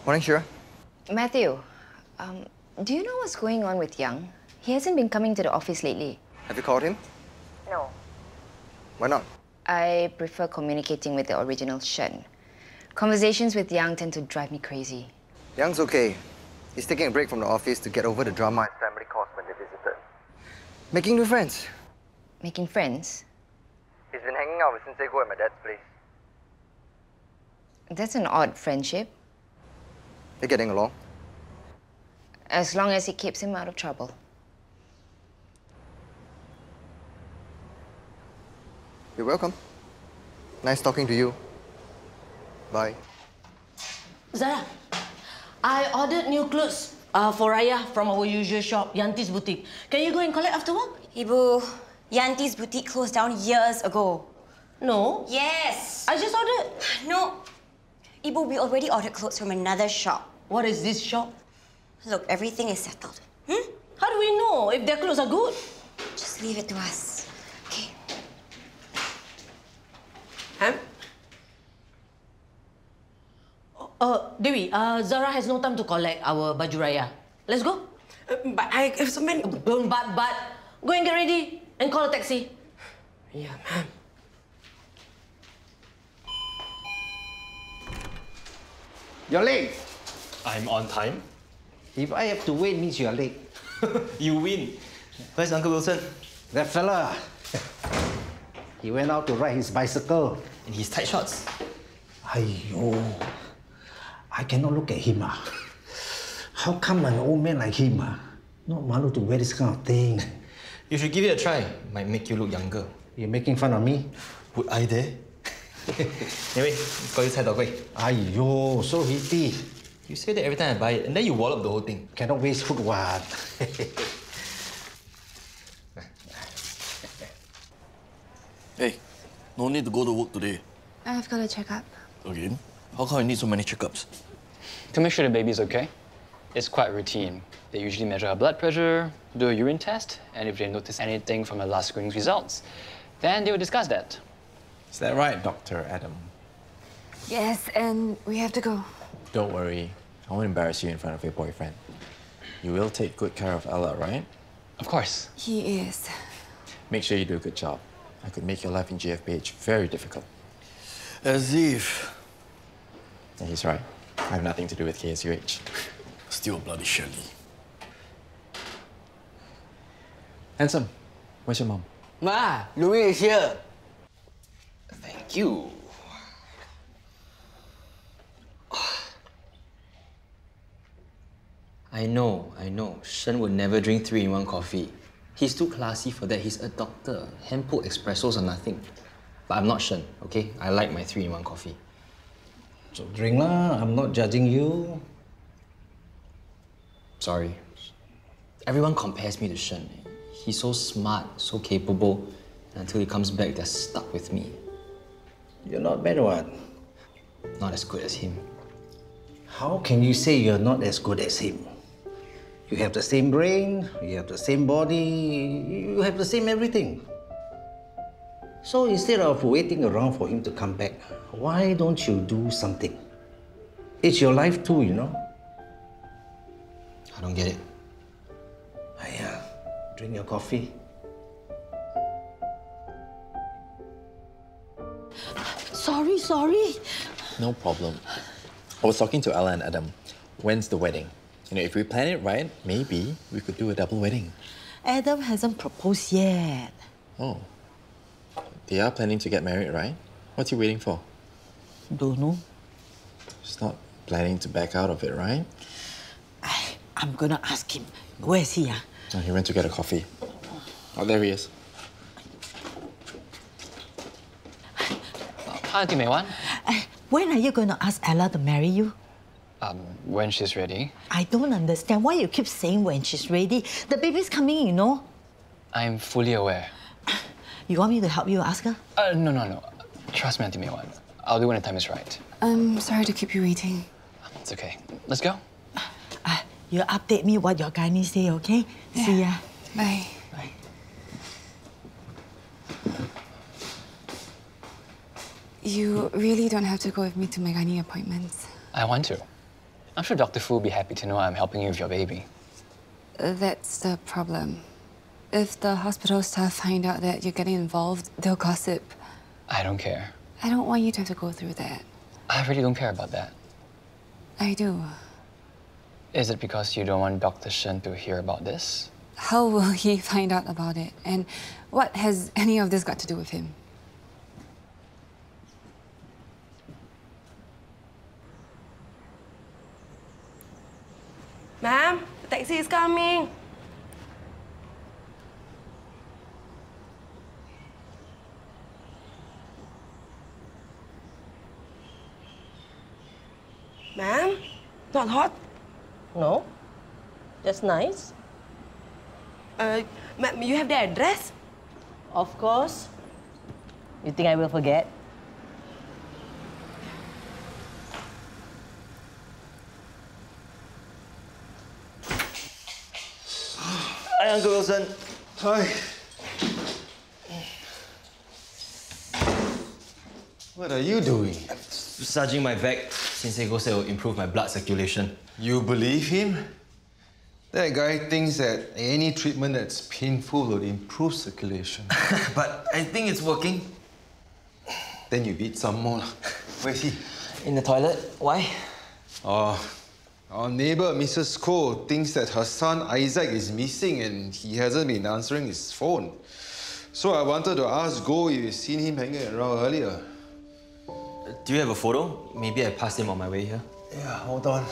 Morning, Shira. Matthew, do you know what's going on with Young? He hasn't been coming to the office lately. Have you called him? No. Why not? I prefer communicating with the original Shen. Conversations with Young tend to drive me crazy. Young's okay. He's taking a break from the office to get over the drama his family caused when they visited. Making new friends. Making friends? He's been hanging out with Sensei Go at my dad's place. That's an odd friendship. They're getting along. As long as it keeps him out of trouble. You're welcome. Nice talking to you. Bye. Zara, I ordered new clothes for Raya from our usual shop, Yanti's Boutique. Can you go and collect after work? Ibu, Yanti's boutique closed down years ago. No. Yes. I just ordered. No. Ibu, we already ordered clothes from another shop. What is this shop? Look, everything is settled. How do we know if their clothes are good? Just leave it to us. Okay. Ham? Dewi, Zara has no time to collect our baju Raya. Let's go. But I have so many... Don't but. Go and get ready and call a taxi. Yeah, ma'am. You're late. I'm on time. If I have to wait, means you're late. You win. Where's Uncle Wilson? That fella, he went out to ride his bicycle. In his tight shorts. Aiyo, I cannot look at him. How come an old man like him not malu to wear this kind of thing? You should give it a try. Might make you look younger. You're making fun of me? Would I dare? Anyway, got you Cai Tao Kueh. Aiyo, so heaty. You say that every time I buy it, and then you wallop the whole thing. Cannot waste food, what? Hey, no need to go to work today. I've got a checkup. Again? How come you need so many checkups? To make sure the baby's okay. It's quite routine. They usually measure her blood pressure, do a urine test, and if they notice anything from her last screening results, then they will discuss that. Is that right, Dr. Adam? Yes, and we have to go. Don't worry. I won't embarrass you in front of your boyfriend. You will take good care of Ella, right? Of course. He is. Make sure you do a good job. I could make your life in GFPH very difficult. As if. And he's right. I have nothing to do with KSUH. Still bloody Shirley. Handsome, where's your mom? Ma, Louis is here. Thank you. I know. Shen would never drink 3-in-1 coffee. He's too classy for that. He's a doctor. Hand-pulled espressos are nothing. But I'm not Shen, okay? I like my 3-in-1 coffee. So drink lah. I'm not judging you. Sorry. Everyone compares me to Shen. He's so smart, so capable. And until he comes back, they're stuck with me. You're not bad, what? Not as good as him. How can you say you're not as good as him? You have the same brain, you have the same body, you have the same everything. So instead of waiting around for him to come back, why don't you do something? It's your life too, you know? I don't get it. Aya, drink your coffee. Sorry. No problem. I was talking to Ella and Adam. When's the wedding? You know, if we plan it right, maybe we could do a double wedding. Adam hasn't proposed yet. Oh. They are planning to get married, right? What's he waiting for? Don't know. He's not planning to back out of it, right? I'm gonna ask him. Where is he? Oh, he went to get a coffee. Oh, there he is. Hi, Auntie Mei Wan. When are you going to ask Ella to marry you? When she's ready. I don't understand why you keep saying when she's ready. The baby's coming, you know. I'm fully aware. You want me to help you ask her? No. Trust me, Auntie Mei Wan. I'll do when the time is right. I'm sorry to keep you waiting. It's okay. Let's go. You update me what your gynae say, okay? Yeah. See ya. Bye. Bye. You really don't have to go with me to my gynae appointments. I want to. I'm sure Dr. Fu will be happy to know I'm helping you with your baby. That's the problem. If the hospital staff find out that you're getting involved, they'll gossip. I don't care. I don't want you to have to go through that. I really don't care about that. I do. Is it because you don't want Dr. Shen to hear about this? How will he find out about it? And what has any of this got to do with him? Ma'am, the taxi is coming. Ma'am, not hot? No? That's nice. Ma'am, you have the address? Of course. You think I will forget? Hi, Uncle Wilson. Hi. What are you doing? Massaging my back. Sensei said it will improve my blood circulation. You believe him? That guy thinks that any treatment that's painful will improve circulation. But I think it's working. Then you eat some more. Where is he? In the toilet. Why? Oh, our neighbor, Mrs. Koh, thinks that her son Isaac is missing and he hasn't been answering his phone. So I wanted to ask Go if you've seen him hanging around earlier. Do you have a photo? Maybe I passed him on my way here. Yeah, hold on.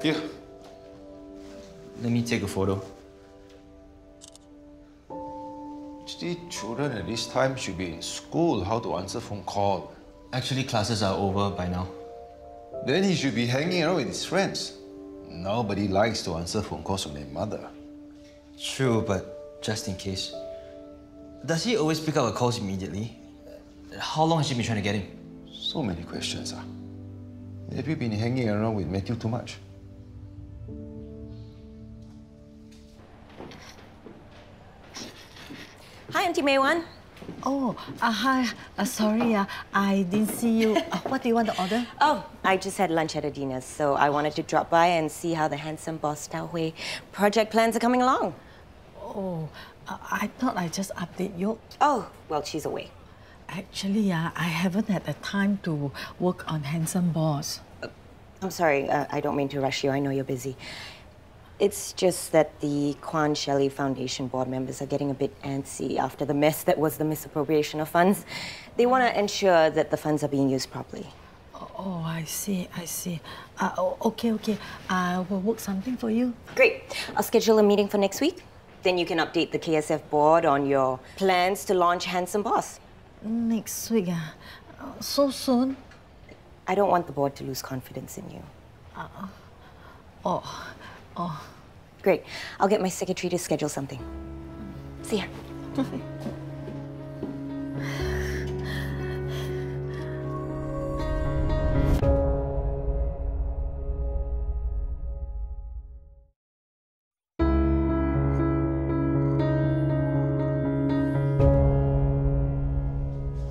Here. Let me take a photo. Actually, children at this time should be in school. How to answer phone call? Actually, classes are over by now. Then he should be hanging around with his friends. Nobody likes to answer phone calls from their mother. True, but just in case. Does he always pick up her calls immediately? How long has she been trying to get him? So many questions, ah. Have you been hanging around with Matthew too much? Hi, Auntie May Wan. Oh, hi. Sorry, I didn't see you. What do you want to order? Oh, I just had lunch at Adina's, so I wanted to drop by and see how the Handsome Boss Tau Huay project plans are coming along. Oh, I thought I just update you. Oh, well, she's away. Actually, I haven't had the time to work on Handsome Boss. I'm sorry, I don't mean to rush you. I know you're busy. It's just that the Kwan Shelley Foundation board members are getting a bit antsy after the mess that was the misappropriation of funds. They want to ensure that the funds are being used properly. Oh, I see. Okay. I will work something for you. Great. I'll schedule a meeting for next week. Then you can update the KSF board on your plans to launch Handsome Boss. Next week, so soon? I don't want the board to lose confidence in you. Oh. Great. I'll get my secretary to schedule something. See ya.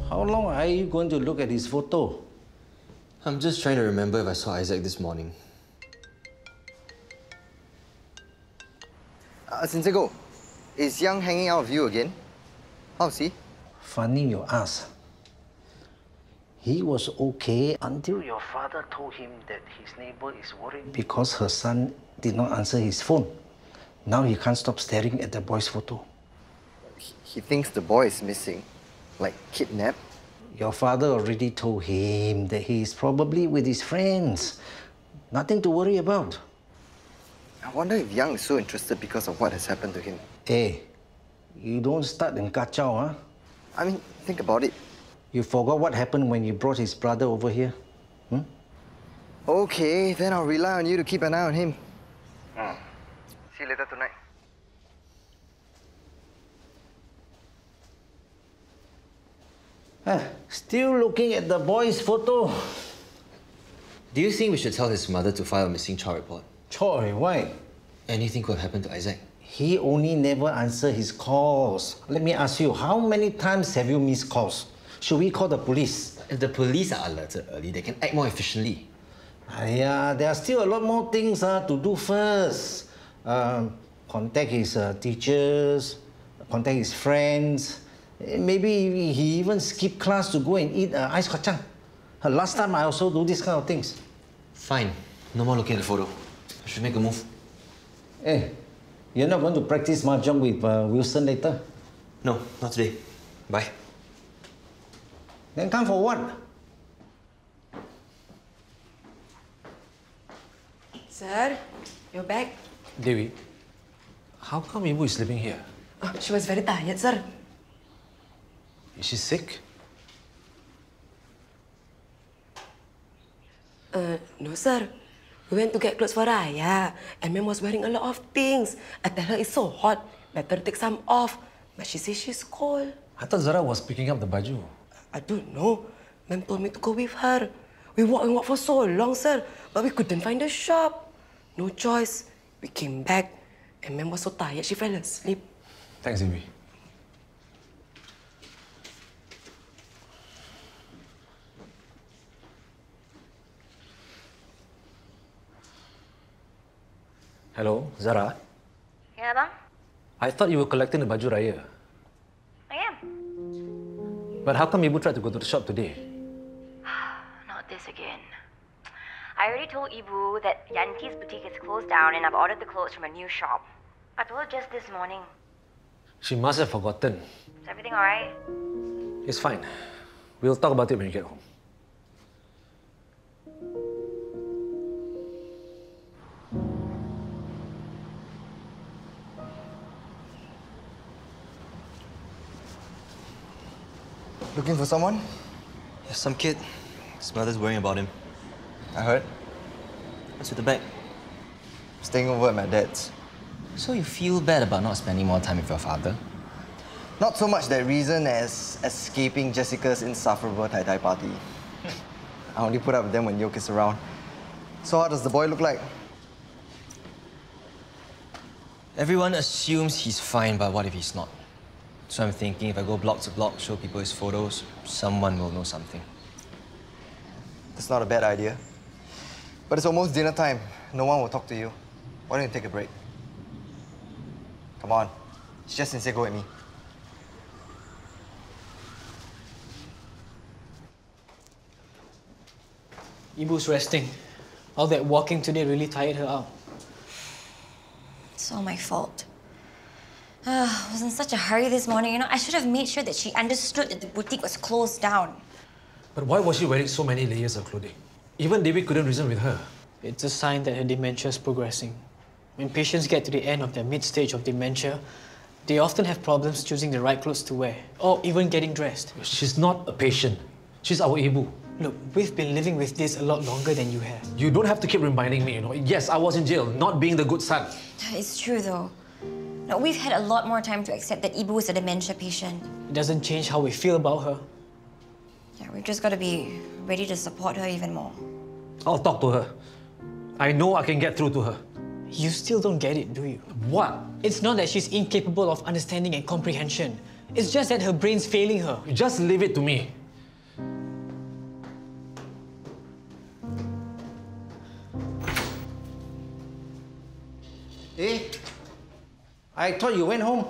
How long are you going to look at his photo? I'm just trying to remember if I saw Isaac this morning. Sensei Go, is Young hanging out with you again? How's he? Funny you ask. He was okay until your father told him that his neighbor is worried because her son did not answer his phone. Now he can't stop staring at the boy's photo. He thinks the boy is missing, like kidnapped. Your father already told him that he is probably with his friends. Nothing to worry about. I wonder if Young is so interested because of what has happened to him. Hey, you don't start and kacau, huh? I mean, think about it. You forgot what happened when you brought his brother over here? Okay, then I'll rely on you to keep an eye on him. See you later tonight. Still looking at the boy's photo. Do you think we should tell his mother to file a missing child report? Choi, why? Anything could happen to Isaac. He only never answered his calls. Let me ask you, how many times have you missed calls? Should we call the police? If the police are alerted early, they can act more efficiently. Yeah, there are still a lot more things to do first. Contact his teachers, contact his friends. Maybe he even skipped class to go and eat ice kacang. Last time I also do this kind of things. Fine. No more looking at the photo. I should make a move. Hey, you're not going to practice mahjong with Wilson later? No, not today. Bye. Then come for what? Sir, you're back. Dewi, how come Ibu is sleeping here? She was very tired, sir. Is she sick? No, sir. We went to get clothes for Raya, and Ma'am was wearing a lot of things. I tell her it's so hot, better take some off. But she says she's cold. I thought Zara was picking up the baju. I don't know. Ma'am told me to go with her. We walked for so long, sir, but we couldn't find the shop. No choice. We came back, and Ma'am was so tired she fell asleep. Thanks, Dewi. Hello, Zara. Ya, Bang? I thought you were collecting the baju raya. I am. But how come Ibu tried to go to the shop today? Not this again. I already told Ibu that Yanti's boutique is closed down and I've ordered the clothes from a new shop. I told her just this morning. She must have forgotten. Is everything alright? It's fine. We'll talk about it when you get home. Looking for someone? Yeah, some kid. His mother's worrying about him. I heard. What's with the bag? Staying over at my dad's. So you feel bad about not spending more time with your father? Not so much that reason as escaping Jessica's insufferable tai-tai party. I only put up with them when Yoke is around. So how does the boy look like? Everyone assumes he's fine, but what if he's not? So I'm thinking if I go block to block, show people his photos, someone will know something. That's not a bad idea. But it's almost dinner time. No one will talk to you. Why don't you take a break? Come on. It's just sincere, go with me. Ibu's resting. All that walking today really tired her out. It's all my fault. I was in such a hurry this morning, you know. I should have made sure that she understood that the boutique was closed down. But why was she wearing so many layers of clothing? Even Dewi couldn't reason with her. It's a sign that her dementia is progressing. When patients get to the end of their mid-stage of dementia, they often have problems choosing the right clothes to wear, or even getting dressed. She's not a patient. She's our Ibu. Look, we've been living with this a lot longer than you have. You don't have to keep reminding me, you know. Yes, I was in jail, not being the good son. It's true, though. Now, we've had a lot more time to accept that Ibu is a dementia patient. It doesn't change how we feel about her. Yeah, we've just got to be ready to support her even more. I'll talk to her. I know I can get through to her. You still don't get it, do you? What? It's not that she's incapable of understanding and comprehension. It's just that her brain's failing her. Just leave it to me. Eh? I thought you went home.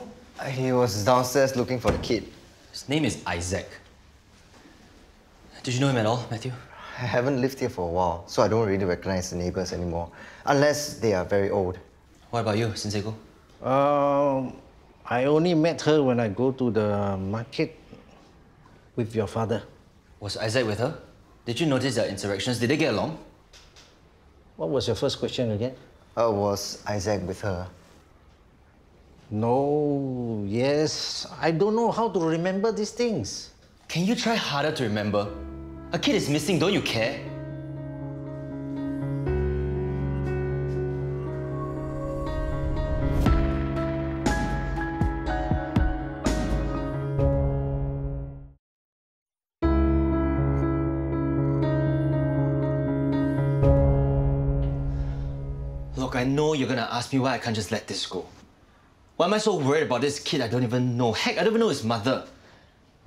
He was downstairs looking for the kid. His name is Isaac. Did you know him at all, Matthew? I haven't lived here for a while, so I don't really recognize the neighbors anymore. Unless they are very old. What about you, Sinseko? I only met her when I go to the market with your father. Was Isaac with her? Did you notice their interactions? Did they get along? What was your first question again? Was Isaac with her? No, yes. I don't know how to remember these things. Can you try harder to remember? A kid is missing, don't you care? Look, I know you're gonna ask me why I can't just let this go. Why am I so worried about this kid I don't even know? Heck, I don't even know his mother.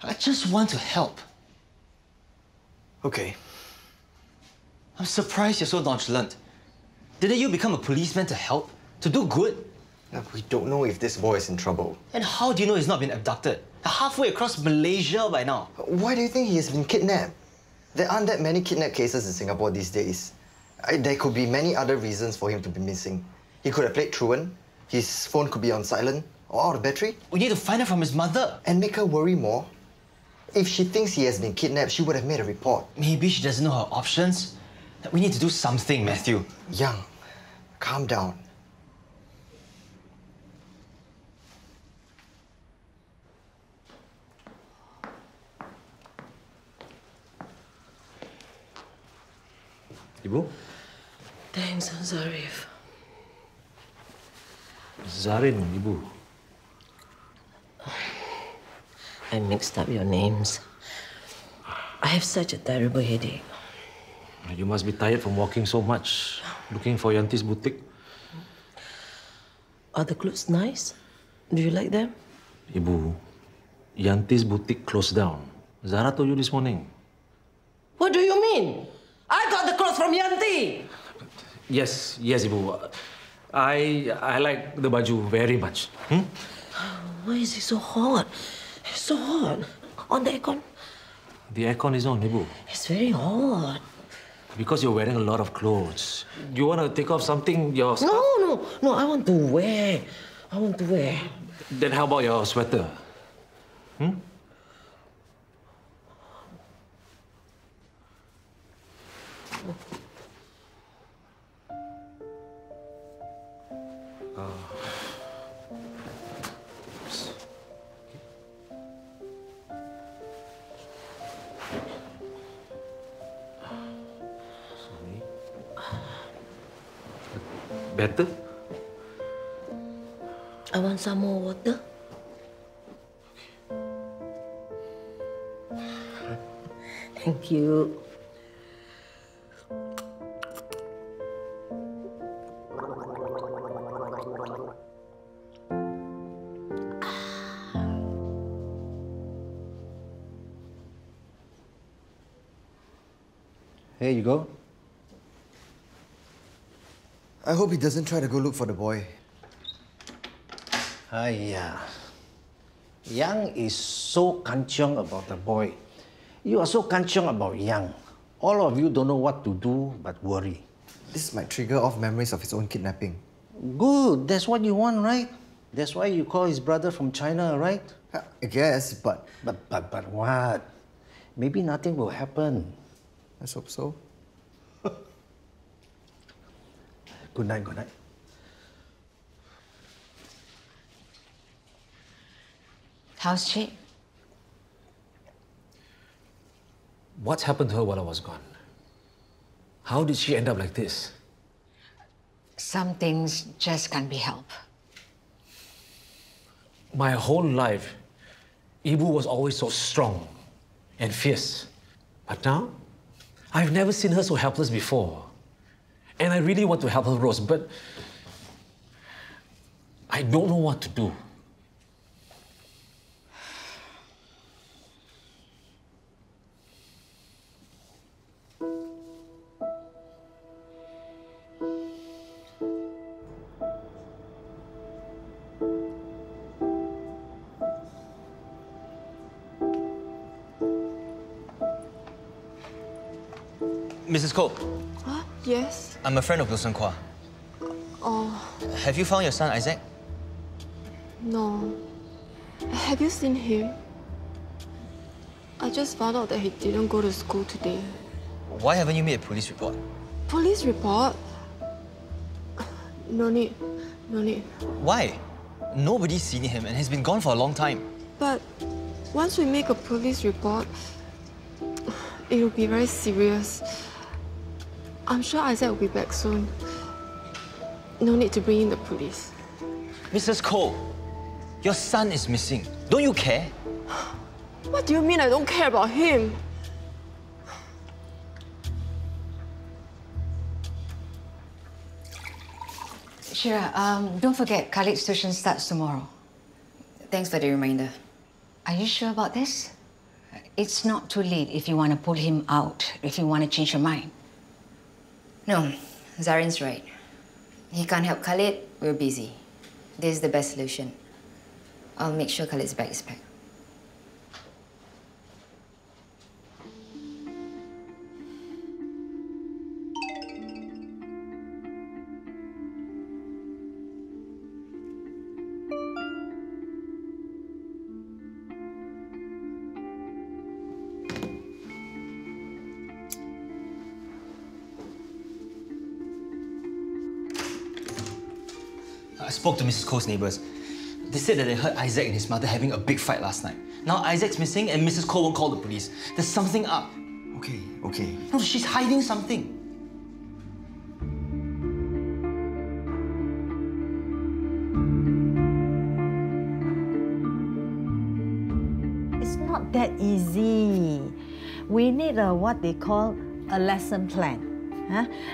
I just want to help. Okay. I'm surprised you're so nonchalant. Didn't you become a policeman to help? To do good? Look, we don't know if this boy is in trouble. And how do you know he's not been abducted? Halfway across Malaysia by now. Why do you think he has been kidnapped? There aren't that many kidnap cases in Singapore these days. There could be many other reasons for him to be missing. He could have played truant, his phone could be on silent, or out of battery. We need to find out from his mother. And make her worry more. If she thinks he has been kidnapped, she would have made a report. Maybe she doesn't know her options. We need to do something, Matthew. Young, calm down. Ibu? Thanks, Zarif. Zaryn, Ibu. I mixed up your names. I have such a terrible headache. You must be tired from walking so much, looking for Yanti's boutique. Are the clothes nice? Do you like them? Ibu, Yanti's boutique closed down. Zara told you this morning. What do you mean? I got the clothes from Yanti! Yes, Ibu. I like the baju very much. Why is it so hot? It's so hot. On the aircon. The aircon is on, Ibu. It's very hot. Because you're wearing a lot of clothes. You want to take off something, your scarf? No, I want to wear. I want to wear. Then how about your sweater? Better? I want some more water. Thank you. Here you go. I hope he doesn't try to go look for the boy. Aiya. Yang is so kanchiong about the boy. You are so kanchiong about Yang. All of you don't know what to do but worry. This might trigger off memories of his own kidnapping. Good. That's what you want, right? That's why you call his brother from China, right? I guess, but... But what? Maybe nothing will happen. Let's hope so. Good night, good night. How's she? What's happened to her while I was gone? How did she end up like this? Some things just can't be helped. My whole life, Ibu was always so strong and fierce. But now, I've never seen her so helpless before. And I really want to help her, Rose, but I don't know what to do. Mrs. Koh, Huh? Yes? I'm a friend of Wilson Kwa. Oh, Have you found your son, Isaac? no. Have you seen him? I just found out that he didn't go to school today. Why haven't you made a police report? Police report? No need. No need. Why? Nobody's seen him and he's been gone for a long time. But once we make a police report, it will be very serious. I'm sure Isaac will be back soon. No need to bring in the police. Mrs. Koh, your son is missing. Don't you care? What do you mean I don't care about him? Shira, don't forget, Khalid's tuition starts tomorrow. Thanks for the reminder. Are you sure about this? It's not too late if you want to pull him out, if you want to change your mind. No, Zaryn's right. He can't help Khalid, we're busy. This is the best solution. I'll make sure Khalid's bag is packed. I spoke to Mrs. Ko's neighbours. They said that they heard Isaac and his mother having a big fight last night. Now Isaac's missing and Mrs. Ko won't call the police. There's something up. Okay. No, she's hiding something. It's not that easy. We need what they call a lesson plan.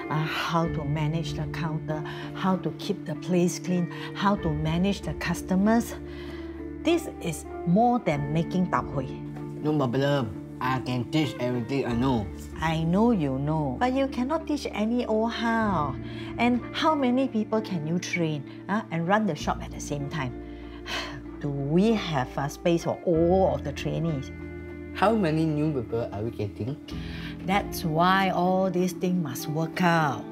How to manage the counter, how to keep the place clean, how to manage the customers. This is more than making tau huay. No problem. I can teach everything I know. I know you know, but you cannot teach any old how. And how many people can you train and run the shop at the same time? Do we have space for all of the trainees? How many new people are we getting? That's why all these things must work out.